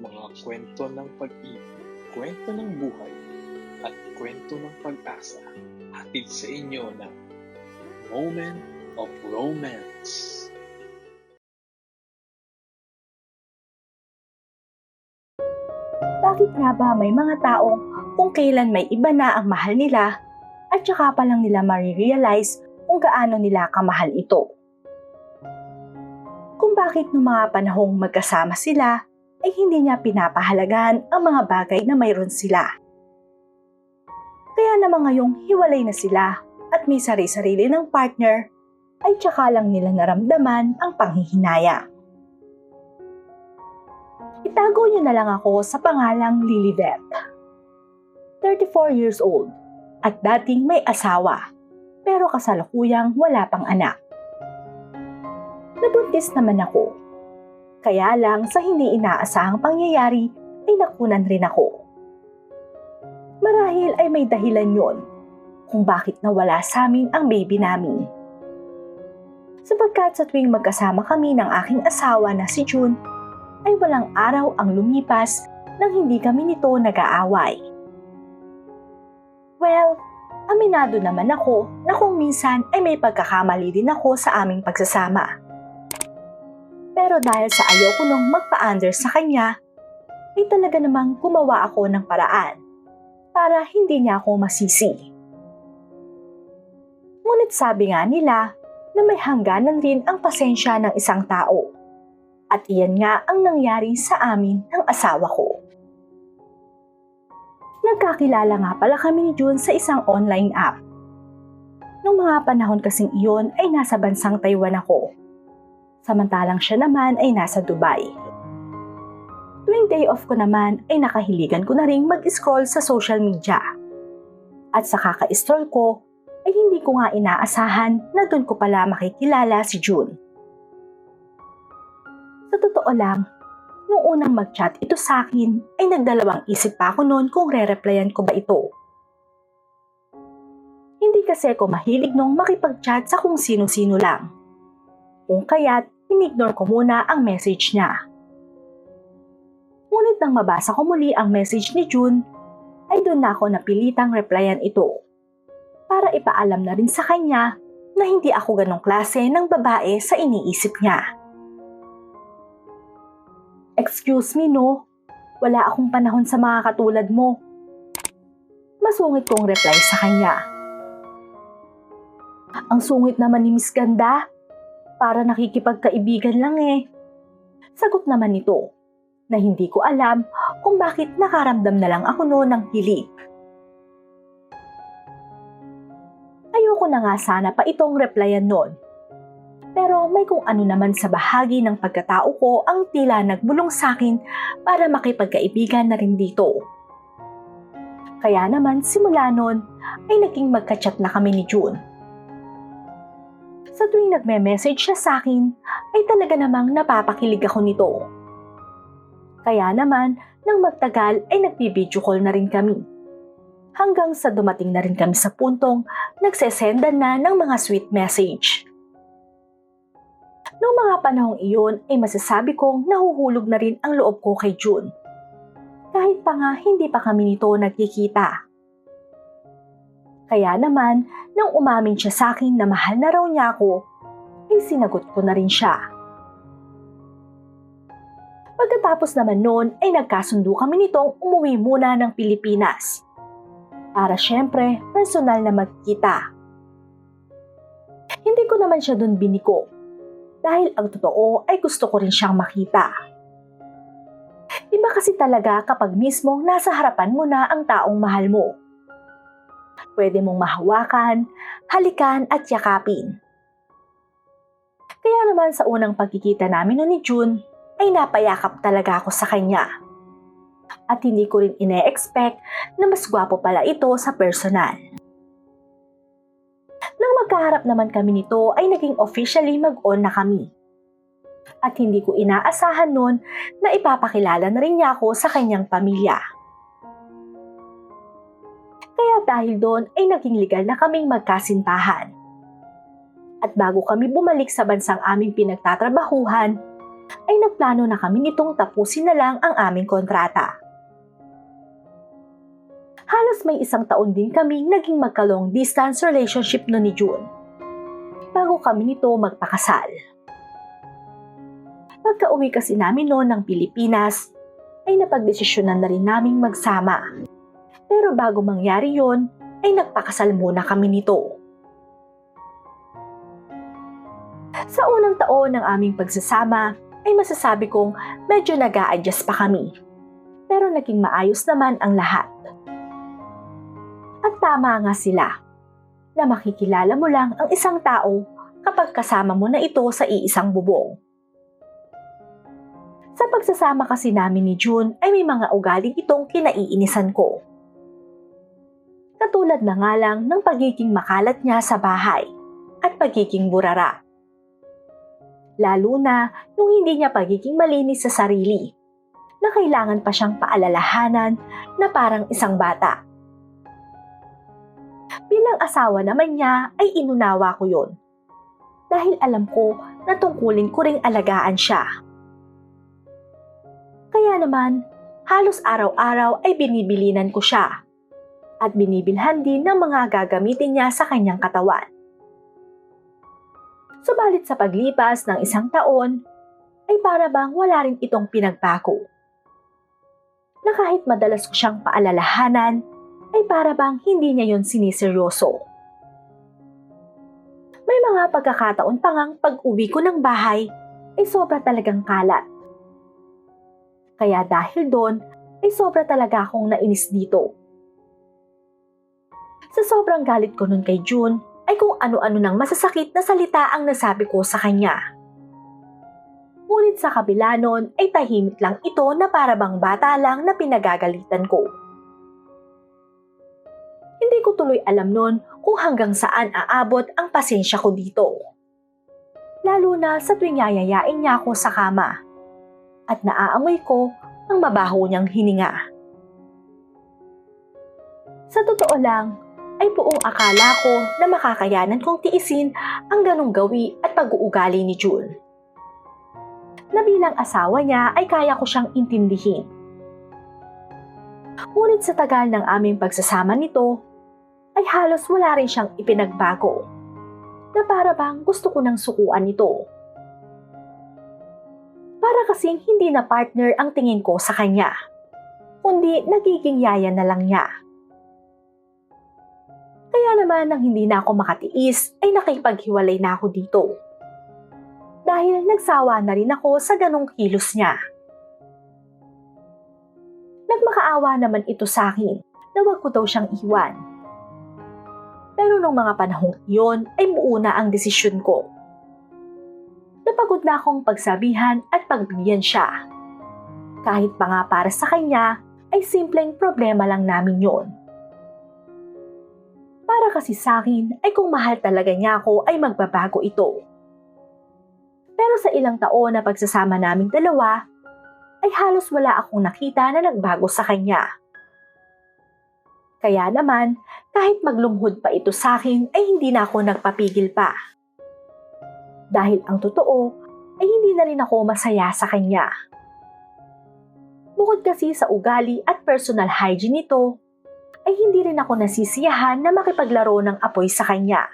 mga kwento ng pag-ibig, kwento ng buhay, at kwento ng pag-asa. Hatid sa inyo ng Moment of Romance. Bakit nga ba may mga taong kung kailan may iba na ang mahal nila at saka pa lang nila marirealize kung gaano nila kamahal ito? Kung bakit noong mga panahong magkasama sila ay hindi niya pinapahalagahan ang mga bagay na mayroon sila. Kaya naman ngayong hiwalay na sila at may sarili-sarili ng partner ay tsaka lang nila naramdaman ang panghihinaya. Itago niyo na lang ako sa pangalang Lilibet. 34 years old at dating may asawa pero kasalukuyang wala pang anak. Nabuntis naman ako. Kaya lang sa hindi inaasahang pangyayari ay nakunan rin ako. Marahil ay may dahilan yon kung bakit nawala sa amin ang baby namin. Sapagkat sa tuwing magkasama kami ng aking asawa na si June, ay walang araw ang lumipas nang hindi kami nito nag-aaway. Well, aminado naman ako na kung minsan ay may pagkakamali din ako sa aming pagsasama. Pero dahil sa ayoko nung magpa-under sa kanya, ay talaga namang gumawa ako ng paraan para hindi niya ako masisi. Ngunit sabi nga nila na may hangganan rin ang pasensya ng isang tao. At iyan nga ang nangyari sa amin ng asawa ko. Nagkakilala nga pala kami ni June sa isang online app. Noong mga panahon kasing iyon ay nasa bansang Taiwan ako. Samantalang siya naman ay nasa Dubai. Tuwing day off ko naman ay nakahiligan ko na ring mag-scroll sa social media. At sa kaka-scroll ko ay hindi ko nga inaasahan na doon ko pala makikilala si June. Sa totoo lang, nung unang mag-chat ito sa akin ay nagdalawang isip pa ako noon kung re-replyan ko ba ito. Hindi kasi ako mahilig nung makipag-chat sa kung sino-sino lang. Kung kaya't inignore ko muna ang message niya. Ngunit nang mabasa ko muli ang message ni June, ay doon na ako napilitang replyan ito. Para ipaalam na rin sa kanya na hindi ako ganong klase ng babae sa iniisip niya. Excuse me no, wala akong panahon sa mga katulad mo. Masungit kong reply sa kanya. Ang sungit naman ni Miss Ganda. Para nakikipagkaibigan lang eh. Sagot naman nito na hindi ko alam kung bakit nakaramdam na lang ako noon ng hilig. Ayoko na nga sana pa itong replyan noon. Pero may kung ano naman sa bahagi ng pagkatao ko ang tila nagbulong sa akin para makipagkaibigan na rin dito. Kaya naman simula noon ay naging magka-chat na kami ni June. Sa tuwing nagme-message siya sa akin, ay talaga namang napapakilig ako nito. Kaya naman, nang magtagal ay nagbi-video call na rin kami. Hanggang sa dumating na rin kami sa puntong nagsesendan na ng mga sweet message. Noong mga panahong iyon ay masasabi kong nahuhulog na rin ang loob ko kay June. Kahit pa nga hindi pa kami nito nagkikita. Kaya naman, nang umamin siya sa akin na mahal na raw niya ako, ay sinagot ko na rin siya. Pagkatapos naman noon ay nagkasundo kami nitong umuwi muna ng Pilipinas. Para syempre, personal na magkita. Hindi ko naman siya doon biniko. Dahil ang totoo ay gusto ko rin siyang makita. Iba kasi talaga kapag mismong nasa harapan mo na ang taong mahal mo. Pwede mong mahawakan, halikan at yakapin. Kaya naman sa unang pagkikita namin ni June, ay napayakap talaga ako sa kanya. At hindi ko rin ine-expect na mas gwapo pala ito sa personal. Nang magkaharap naman kami nito ay naging officially mag-on na kami. At hindi ko inaasahan noon na ipapakilala na rin niya ako sa kanyang pamilya. Kaya dahil doon ay naging legal na kaming magkasintahan. At bago kami bumalik sa bansang aming pinagtatrabahuhan, ay nagplano na kami nitong tapusin na lang ang aming kontrata. Halos may 1 taon din kaming naging magka-long distance relationship no ni June, bago kami nito magpakasal. Pagka-uwi kasi namin noon ng Pilipinas, ay napagdesisyonan na rin naming magsama. Pero bago mangyari yon, ay nagpakasal muna kami nito. Sa unang taon ng aming pagsasama, ay masasabi kong medyo nag-a-adjust pa kami. Pero naging maayos naman ang lahat. At tama nga sila, na makikilala mo lang ang isang tao kapag kasama mo na ito sa iisang bubong. Sa pagsasama kasi namin ni June ay may mga ugaling itong kinaiinisan ko. Katulad na nga lang ng pagiging makalat niya sa bahay at pagiging burara. Lalo na yung hindi niya pagiging malinis sa sarili, na kailangan pa siyang paalalahanan na parang isang bata. Bilang asawa naman niya ay inunawa ko yon, dahil alam ko na tungkulin ko ring alagaan siya. Kaya naman, halos araw-araw ay binibilinan ko siya at binibilhan din ng mga gagamitin niya sa kanyang katawan. Subalit sa paglipas ng 1 taon, ay para bang wala rin itong pinagbago. Na kahit madalas ko siyang paalalahanan, ay para bang hindi niya yon siniseryoso. May mga pagkakataon pa ngang pag-uwi ko ng bahay, ay sobra talagang kalat. Kaya dahil doon, ay sobra talaga akong nainis dito. Sa sobrang galit ko nun kay June, ay kung ano-ano nang masasakit na salita ang nasabi ko sa kanya. Ngunit sa kabila nun, ay tahimik lang ito na para bang bata lang na pinagagalitan ko. Hindi ko tuloy alam nun kung hanggang saan aabot ang pasensya ko dito. Lalo na sa tuwing yayayain niya ako sa kama at naaamoy ko ang mabaho niyang hininga. Sa totoo lang, ay buong akala ko na makakayanan kong tiisin ang ganong gawi at pag-uugali ni June. Na bilang asawa niya ay kaya ko siyang intindihin. Ngunit sa tagal ng aming pagsasama nito, ay halos wala rin siyang ipinagbago, na para bang gusto ko nang sukuan ito. Para kasing hindi na partner ang tingin ko sa kanya, kundi nagiging yaya na lang niya. Kaya naman nang hindi na ako makatiis ay nakipaghiwalay na ako dito. Dahil nagsawa na rin ako sa ganong kilos niya. Nagmakaawa naman ito sa akin na wag ko daw siyang iwan. Pero nung mga panahong iyon ay buo na ang desisyon ko. Napagod na akong pagsabihan at pagbigyan siya. Kahit pa nga para sa kanya ay simpleng problema lang namin yon. Para kasi sa akin ay kung mahal talaga niya ako ay magbabago ito. Pero sa ilang taon na pagsasama naming dalawa, ay halos wala akong nakita na nagbago sa kanya. Kaya naman, kahit maglumhod pa ito sa akin ay hindi na ako nagpapigil pa. Dahil ang totoo ay hindi na rin ako masaya sa kanya. Bukod kasi sa ugali at personal hygiene nito, ay hindi rin ako nasisiyahan na makipaglaro ng apoy sa kanya.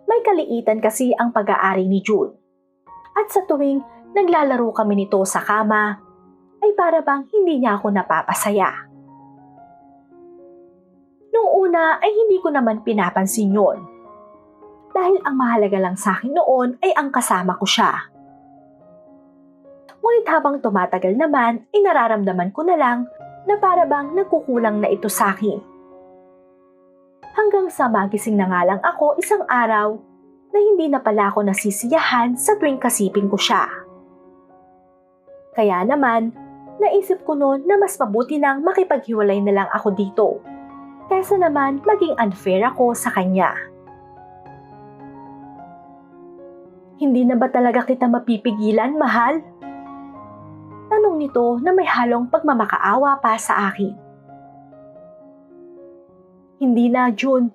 May kaliitan kasi ang pag-aari ni June. At sa tuwing naglalaro kami nito sa kama, ay para bang hindi niya ako napapasaya. Nung una ay hindi ko naman pinapansin yon. Dahil ang mahalaga lang sa akin noon ay ang kasama ko siya. Ngunit habang tumatagal naman ay nararamdaman ko na lang na para bang nagkukulang na ito sa akin. Hanggang sa magising na nga lang ako isang araw na hindi na pala ako nasisiyahan sa tuwing kasiping ko siya. Kaya naman, naisip ko noon na mas mabuti nang makipaghiwalay na lang ako dito, kaysa naman maging unfair ako sa kanya. Hindi na ba talaga kita mapipigilan, mahal? Tanong nito na may halong pagmamakaawa pa sa akin. Hindi na, June.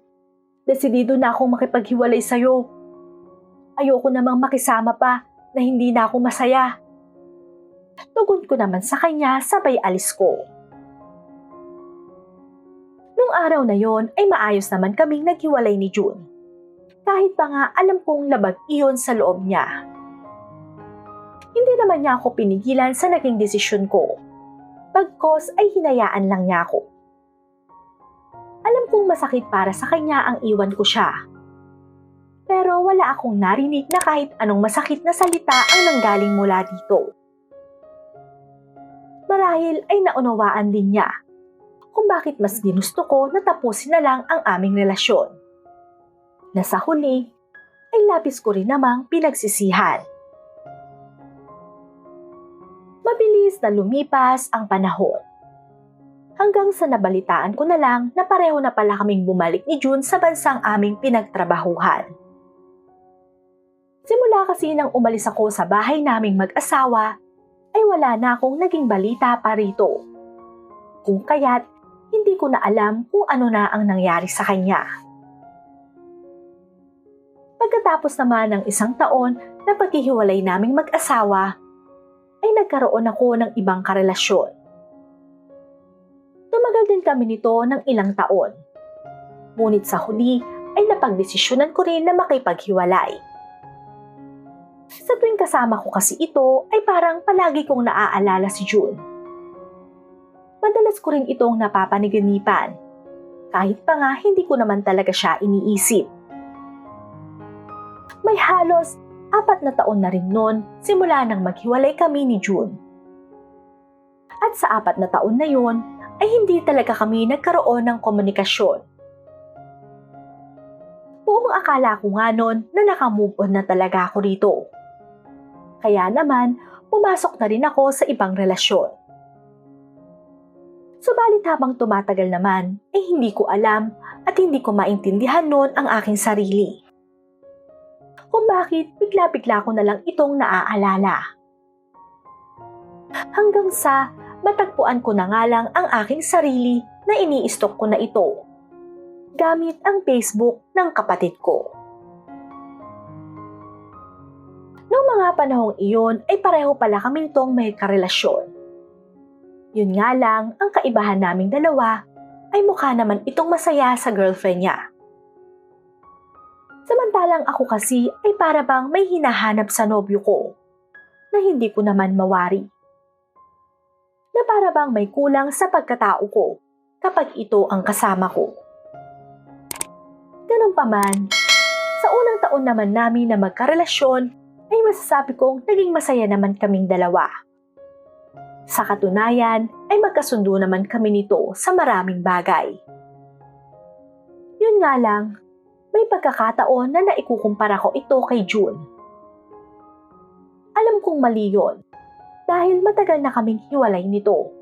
Desidido na akong makipaghiwalay sa'yo. Ayoko namang makisama pa na hindi na ako masaya. Tugon ko naman sa kanya sabay alis ko. Nung araw na yon ay maayos naman kaming naghiwalay ni June. Kahit pa nga alam kong labag iyon sa loob niya. Hindi naman niya ako pinigilan sa naging desisyon ko. Pagkos ay hinayaan lang niya ako. Alam kong masakit para sa kanya ang iwan ko siya. Pero wala akong narinig na kahit anong masakit na salita ang nanggaling mula dito. Marahil ay naunawaan din niya kung bakit mas ginusto ko na tapusin na lang ang aming relasyon. Na sa huli ay labis ko rin namang pinagsisihan. Mabilis na lumipas ang panahon. Hanggang sa nabalitaan ko na lang na pareho na pala kaming bumalik ni June sa bansang aming pinagtrabahuhan. Simula kasi nang umalis ako sa bahay naming mag-asawa, ay wala na akong naging balita pa rito. Kung kaya't hindi ko na alam kung ano na ang nangyari sa kanya. Pagkatapos naman ng 1 taon na paghihiwalay naming mag-asawa, ay nagkaroon ako ng ibang karelasyon. Tumagal din kami nito ng ilang taon. Ngunit sa huli ay napagdesisyonan ko rin na makipaghiwalay. Sa tuwing kasama ko kasi ito ay parang palagi kong naaalala si June. Madalas ko rin itong napapaniganipan, kahit pa nga hindi ko naman talaga siya iniisip. May halos 4 na taon na rin noon simula nang maghiwalay kami ni June. At sa 4 na taon na yon ay hindi talaga kami nagkaroon ng komunikasyon. Buong akala ko nga noon na nakamove on na talaga ako rito. Kaya naman, pumasok na rin ako sa ibang relasyon. Subalit habang tumatagal naman, ay hindi ko alam at hindi ko maintindihan noon ang aking sarili. Kung bakit bigla-bigla ko na lang itong naaalala. Hanggang sa matagpuan ko na nga lang ang aking sarili na ini-stalk ko na ito, gamit ang Facebook ng kapatid ko. Noong mga panahong iyon ay pareho pala kami nitong may karelasyon. Yun nga lang, ang kaibahan naming dalawa ay mukha naman itong masaya sa girlfriend niya. Samantalang ako kasi ay para bang may hinahanap sa nobyo ko na hindi ko naman mawari. Na para bang may kulang sa pagkatao ko kapag ito ang kasama ko. Ganun pa man, sa unang taon naman namin na magkarelasyon ay masasabi kong naging masaya naman kaming dalawa. Sa katunayan ay magkasundo naman kami nito sa maraming bagay. Yun nga lang, may pagkakataon na naikukumpara ko ito kay June. Alam kong mali yun dahil matagal na kaming hiwalay nito.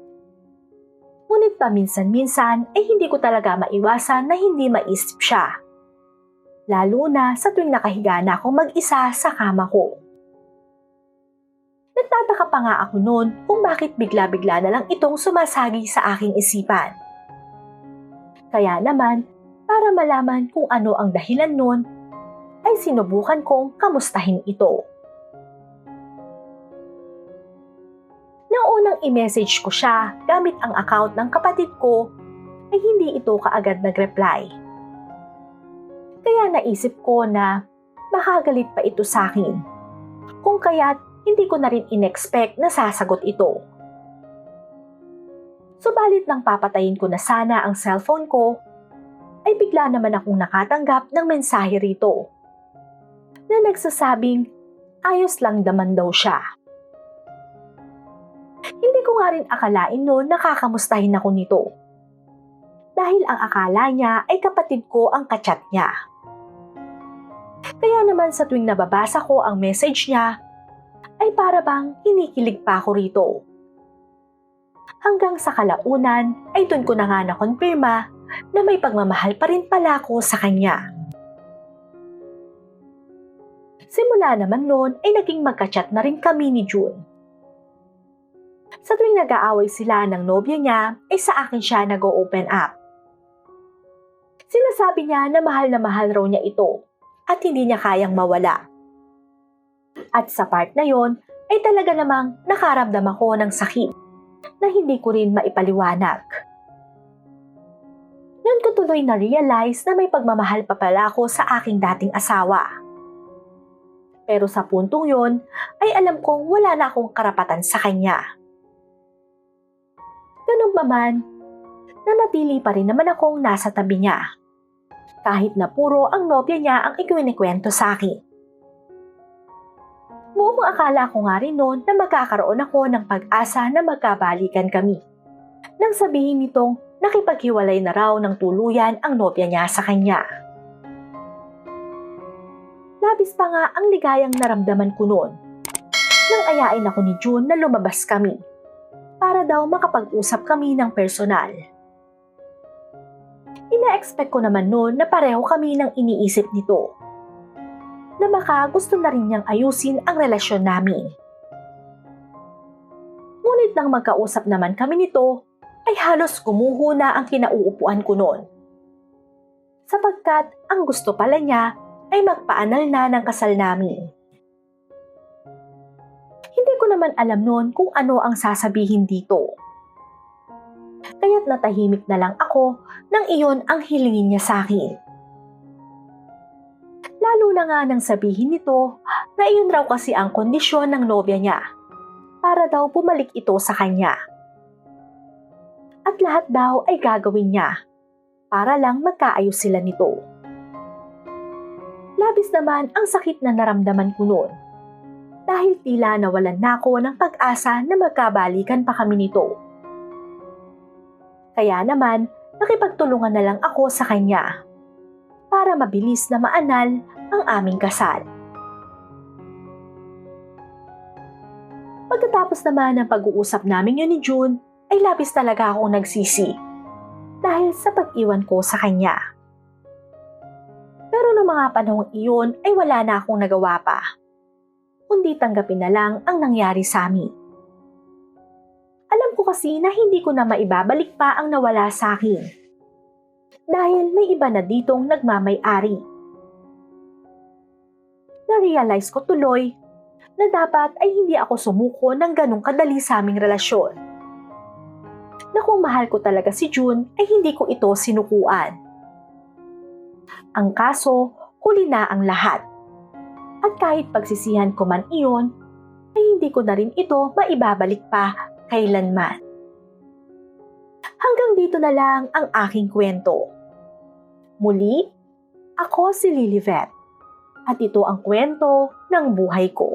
Ngunit paminsan-minsan ay hindi ko talaga maiwasan na hindi maisip siya. Lalo na sa tuwing nakahiga na akong mag-isa sa kama ko. Nagtataka pa nga ako noon kung bakit bigla-bigla na lang itong sumasagi sa aking isipan. Kaya naman, para malaman kung ano ang dahilan noon, ay sinubukan kong kamustahin ito. Nang unang i-message ko siya gamit ang account ng kapatid ko, ay hindi ito kaagad nag-reply. Kaya naisip ko na baka galit pa ito sa akin. Kung kaya't hindi ko na rin in-expect na sasagot ito. Subalit nang papatayin ko na sana ang cellphone ko, ay bigla naman akong nakatanggap ng mensahe rito na nagsasabing ayos lang naman daw siya. Hindi ko nga rin akalain noon nakakamustahin ako nito. Dahil ang akala niya ay kapatid ko ang kachat niya. Kaya naman sa tuwing nababasa ko ang message niya, ay para bang kinikilig pa ako rito. Hanggang sa kalaunan ay doon ko na nga nakonfirma na may pagmamahal pa rin pala ako sa kanya. Simula naman noon ay naging magka-chat na rin kami ni June. Sa tuwing nag-aaway sila ng nobya niya ay sa akin siya nag-o-open up. Sinasabi niya na mahal raw niya ito at hindi niya kayang mawala. At sa part na yon ay talaga namang nakaramdam ako ng sakit na hindi ko rin maipaliwanag. Noon ko tuloy na-realize na may pagmamahal pa pala ako sa aking dating asawa. Pero sa puntong yon ay alam kong wala na akong karapatan sa kanya. Ganun pa man, nanatili pa rin naman akong nasa tabi niya. Kahit na puro ang nobya niya ang ikinikwento sa akin. Buong akala ko nga rin noon na magkakaroon ako ng pag-asa na magkabalikan kami. Nang sabihin nitong nakipaghiwalay na raw ng tuluyan ang nobya niya sa kanya. Labis pa nga ang ligayang naramdaman ko noon. Nang ayain ako ni June na lumabas kami para daw makapag-usap kami ng personal. Ina-expect ko naman noon na pareho kami ng iniisip nito. Na baka gusto na rin niyang ayusin ang relasyon namin. Ngunit nang magkausap naman kami nito, ay halos gumuho na ang kinauupuan ko noon. Sapagkat ang gusto pala niya ay magpaanal na ng kasal namin. Hindi ko naman alam noon kung ano ang sasabihin dito. Kaya't natahimik na lang ako nang iyon ang hilingin niya sa akin. Lalo na nga nang sabihin nito na iyon raw kasi ang kondisyon ng nobya niya para daw bumalik ito sa kanya. At lahat daw ay gagawin niya para lang magkaayos sila nito. Labis naman ang sakit na naramdaman ko noon dahil tila nawalan na ako ng pag-asa na magkabalikan pa kami nito. Kaya naman, nakipagtulungan na lang ako sa kanya para mabilis na maanal ang aming kasal. Pagkatapos naman ng pag-uusap namin yun ni June, ay labis talaga akong nagsisi dahil sa pag-iwan ko sa kanya. Pero noong mga panahong iyon ay wala na akong nagawa pa, kundi tanggapin na lang ang nangyari sa amin. Alam ko kasi na hindi ko na maibabalik pa ang nawala sa akin dahil may iba na ditong nagmamay-ari. Na-realize ko tuloy na dapat ay hindi ako sumuko ng ganong kadali sa aming relasyon. Na kung mahal ko talaga si June ay hindi ko ito sinukuan. Ang kaso, huli na ang lahat. At kahit pagsisihan ko man iyon, ay hindi ko na rin ito maibabalik pa kailanman. Hanggang dito na lang ang aking kwento. Muli, ako si Lilibet at ito ang kwento ng buhay ko.